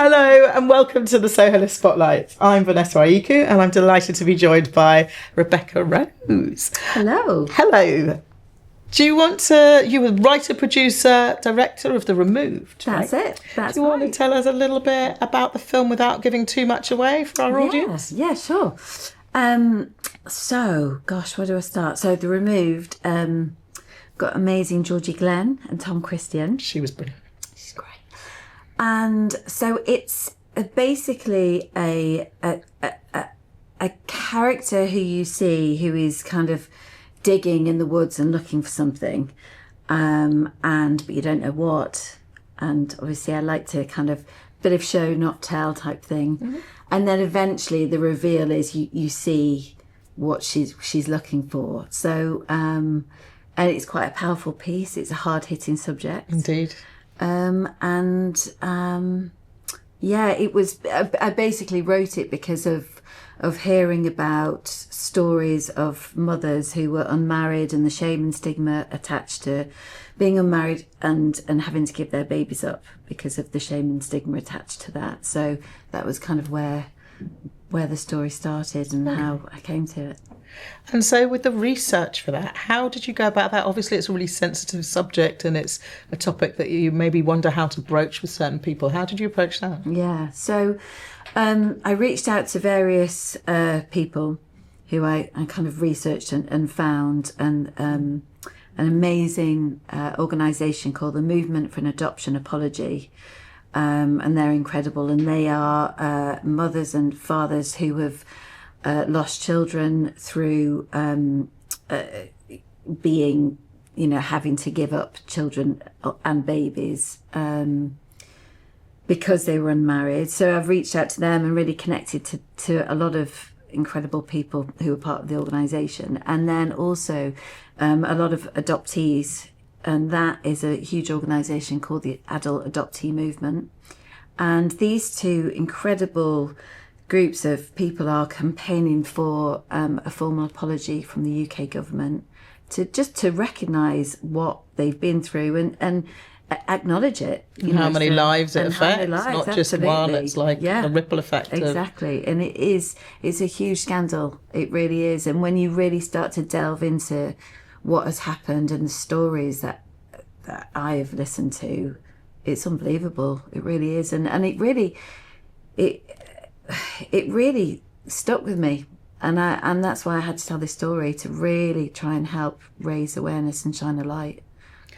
Hello and welcome to the Soho Spotlight. I'm Vanessa Ayiku and I'm delighted to be joined by Rebecca Rose. Hello. Hello. Do you want to, you were writer, producer, director of The Removed, That's right? it. That's Do you want right. to tell us a little bit about the film without giving too much away for our audience? Yeah, sure. So, gosh, where do I start? So, The Removed got amazing Georgie Glenn and Tom Christian. She was brilliant. She's great. And so it's basically a character who you see who is kind of digging in the woods and looking for something, but you don't know what. And obviously I like to kind of bit of show not tell type thing. Mm-hmm. And then eventually the reveal is you see what she's looking for. So and it's quite a powerful piece. It's a hard-hitting subject. Indeed. It was. I basically wrote it because of hearing about stories of mothers who were unmarried and the shame and stigma attached to being unmarried and having to give their babies up because of the shame and stigma attached to that. So that was kind of where the story started and how I came to it. And so with the research for that, how did you go about that? Obviously, it's a really sensitive subject and it's a topic that you maybe wonder how to broach with certain people. How did you approach that? Yeah, so I reached out to various people who I kind of researched and found, and an amazing organisation called the Movement for an Adoption Apology. And they're incredible, and they are mothers and fathers who have lost children through being, having to give up children and babies because they were unmarried. So I've reached out to them and really connected to a lot of incredible people who are part of the organisation, and then also a lot of adoptees. And that is a huge organisation called the Adult Adoptee Movement. And these two incredible groups of people are campaigning for a formal apology from the UK government to recognise what they've been through and acknowledge it. How many lives it affects, lives, not absolutely. just one. It's like a ripple effect. Exactly, and it's a huge scandal. It really is. And when you really start to delve into what has happened and the stories that I have listened to, it's unbelievable. It really is, and it really stuck with me, and that's why I had to tell this story, to really try and help raise awareness and shine a light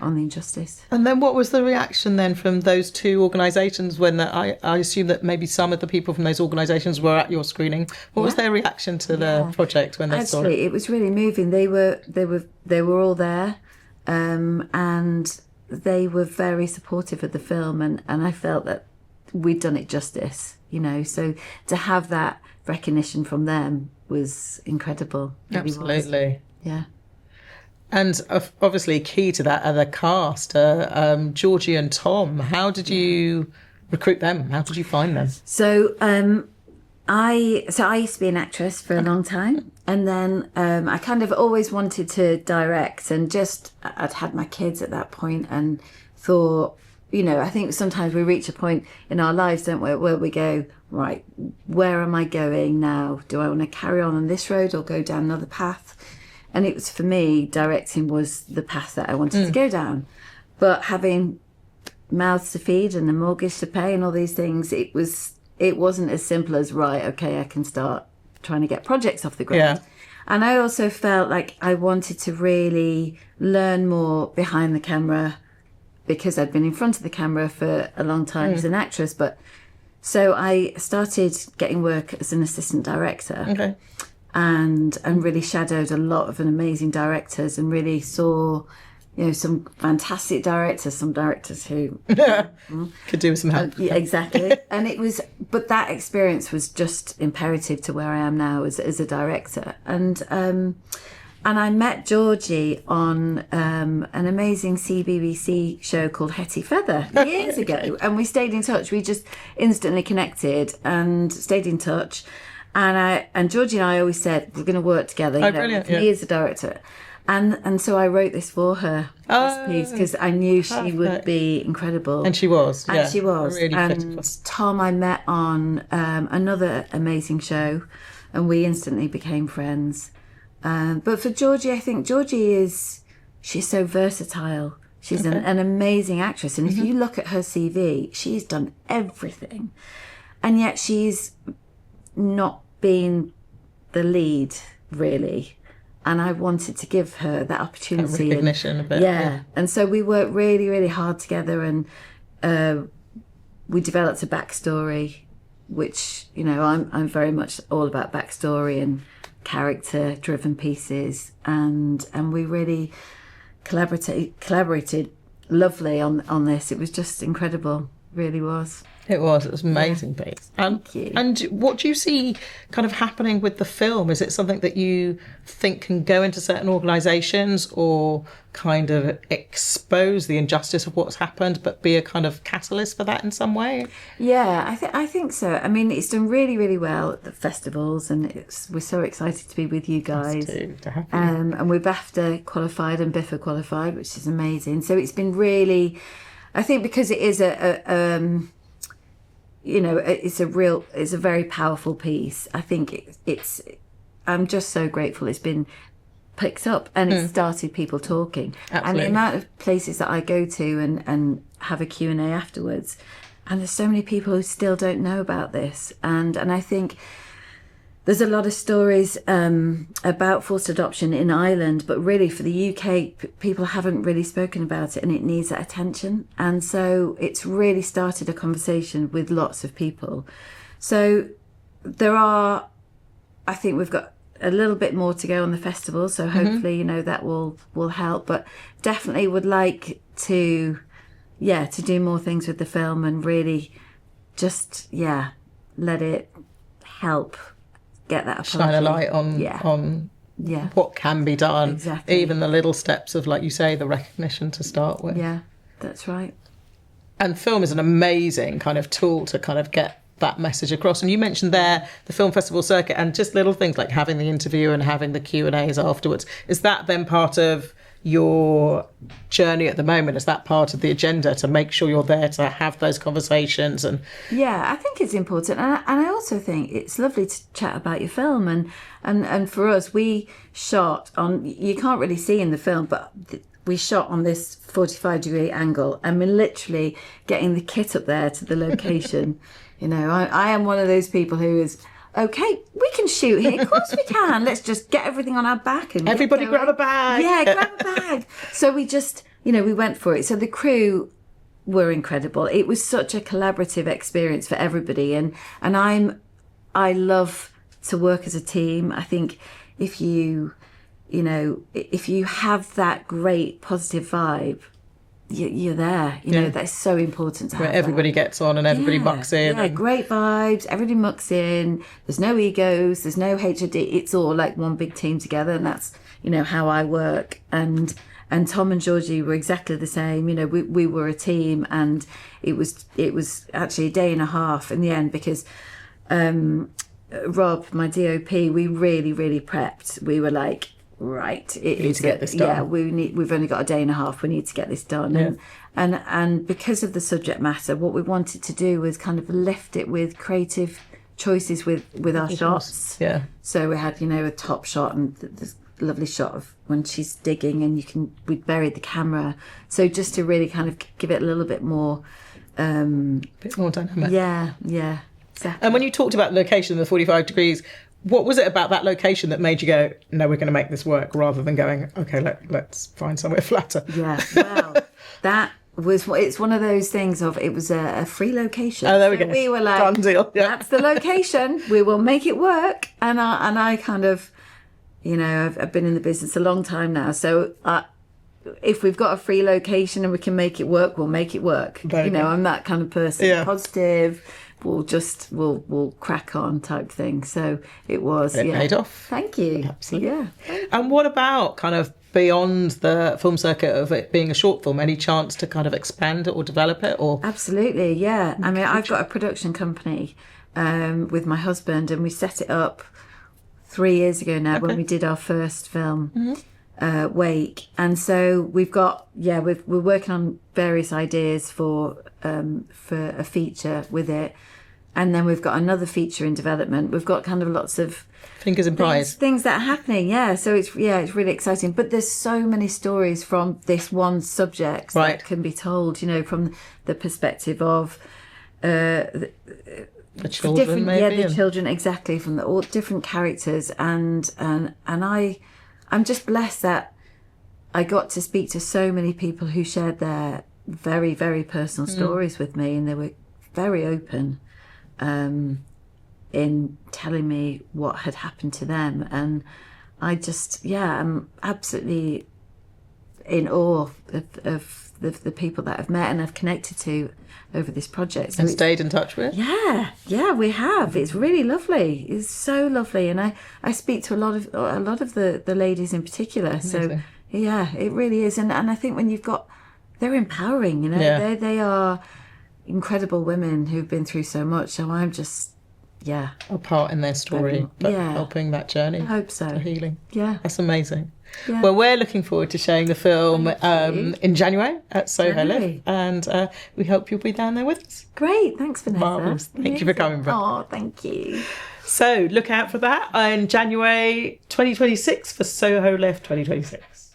on the injustice. And then what was the reaction then from those two organisations when I assume that maybe some of the people from those organisations were at your screening? What was their reaction to the project when they saw it? Actually, it was really moving. They were all there, and they were very supportive of the film, and I felt that we'd done it justice, so to have that recognition from them was incredible. Absolutely. Was. Yeah. And obviously key to that are the cast, Georgie and Tom. How did you recruit them? How did you find them? So I used to be an actress for a long time, and then I kind of always wanted to direct, and I'd had my kids at that point and thought, I think sometimes we reach a point in our lives, don't we, where we go, right, where am I going now? Do I want to carry on this road or go down another path? And it was, for me, directing was the path that I wanted to go down. But having mouths to feed and a mortgage to pay and all these things, it wasn't as simple as, right, okay, I can start trying to get projects off the ground. Yeah. And I also felt like I wanted to really learn more behind the camera, because I'd been in front of the camera for a long time as an actress. But so I started getting work as an assistant director. Okay. And really shadowed a lot of amazing directors, and really saw, some fantastic directors, some directors who could do with some help. Yeah, exactly. But that experience was just imperative to where I am now as a director. And I met Georgie on an amazing CBBC show called Hetty Feather years ago, and we stayed in touch. We just instantly connected and stayed in touch. And Georgie and I always said we're going to work together. Brilliant! Yeah. He is a director, And so I wrote this for her, this piece, because I knew she would perfect. be incredible. And she was. And yeah, she was. really And Tom I met on another amazing show, and we instantly became friends. But for Georgie, I think she's so versatile. She's an amazing actress. And if you look at her CV, she's done everything. And yet she's not been the lead, really. And I wanted to give her that opportunity. Recognition a bit. Yeah. And so we worked really, really hard together, and we developed a backstory, which, I'm very much all about backstory and character-driven pieces. And we really collaborated lovely on this. It was just incredible. Really was. It was an amazing piece. Thank you. And what do you see kind of happening with the film? Is it something that you think can go into certain organisations, or kind of expose the injustice of what's happened, but be a kind of catalyst for that in some way? Yeah, I think so. I mean, it's done really, really well at the festivals, and we're so excited to be with you guys. To have you. And we're BAFTA qualified and BIFA qualified, which is amazing. So it's been really, I think, because it is it's a very powerful piece. I think I'm just so grateful it's been picked up, and it started people talking. Absolutely. And the amount of places that I go to and have a Q&A afterwards, and there's so many people who still don't know about this. And I think there's a lot of stories about forced adoption in Ireland, but really for the UK, people haven't really spoken about it, and it needs that attention. And so it's really started a conversation with lots of people. So I think we've got a little bit more to go on the festival, so hopefully, that will help. But definitely would like to do more things with the film, and really just, let it help get that apology. Shine a light on what can be done. Exactly. Even the little steps of, like you say, the recognition to start with. Yeah, that's right. And film is an amazing kind of tool to kind of get that message across. And you mentioned there the film festival circuit, and just little things like having the interview and having the Q&As afterwards. Is that then part of your journey at the moment? Is that part of the agenda, to make sure you're there to have those conversations? And I think it's important, and I also think it's lovely to chat about your film. And for us, we shot on, you can't really see in the film, but we shot on this 45-degree angle, and we're literally getting the kit up there to the location. I am one of those people who is, okay, we can shoot here. Of course we can. Let's just get everything on our back and everybody grab a bag. Yeah, grab a bag. So we just, we went for it. So the crew were incredible. It was such a collaborative experience for everybody, and I love to work as a team. I think if you have that great positive vibe, you're there. That's so important to have. Where everybody gets on and everybody mucks in. Yeah, great vibes. Everybody mucks in. There's no egos. There's no HOD. It's all like one big team together, and that's how I work. And Tom and Georgie were exactly the same. We were a team, and it was actually a day and a half in the end, because Rob, my DOP, we really, really prepped. We were like, right, we need to get this done. Yeah, we've only got a day and a half. We need to get this done. Yeah. And because of the subject matter, what we wanted to do was kind of lift it with creative choices with our shots. Yeah. So we had a top shot, and this lovely shot of when she's digging, and we buried the camera. So just to really kind of give it a little bit more, bit more dynamic. Yeah. Exactly. And when you talked about location, the 45 degrees, what was it about that location that made you go, no, we're going to make this work, rather than going, okay, let's find somewhere flatter? Yeah, well, it's one of those things of, it was a free location. Oh, there we go. We were like, done deal. Yeah. That's the location. We will make it work. And I kind of, I've been in the business a long time now. So if we've got a free location and we can make it work, we'll make it work. I'm that kind of person. Yeah. Positive. We'll crack on type thing. So it was. It paid off. Thank you. Absolutely. Yeah. And what about kind of beyond the film circuit of it being a short film? Any chance to kind of expand it or develop it? Or Absolutely, yeah. I mean, I've got a production company with my husband, and we set it up 3 years ago now when we did our first film. wake. And so we're working on various ideas for a feature with it. And then we've got another feature in development. We've got kind of lots of fingers and pies things that are happening. Yeah, so it's really exciting. But there's so many stories from this one subject that can be told. From the perspective of the children, maybe. The children, exactly, from all different characters. And I'm just blessed that I got to speak to so many people who shared their very, very personal stories with me, and they were very open in telling me what had happened to them. And I just, I'm absolutely in awe of the people that I've met and I've connected to over this project. So and stayed in touch with? Yeah, we have. It's really lovely. It's so lovely. And I speak to a lot of the ladies in particular. Amazing. So yeah, it really is. And I think when they're empowering, they are incredible women who've been through so much. So I'm just, a part in their story, but helping that journey. I hope so. To healing. Yeah. That's amazing. Yeah. Well, we're looking forward to showing the film in January at Soho Live, and we hope you'll be down there with us. Great, thanks, Vanessa. Marvellous. Thank you for coming back. Oh, thank you. So look out for that in January 2026 for Soho Live 2026.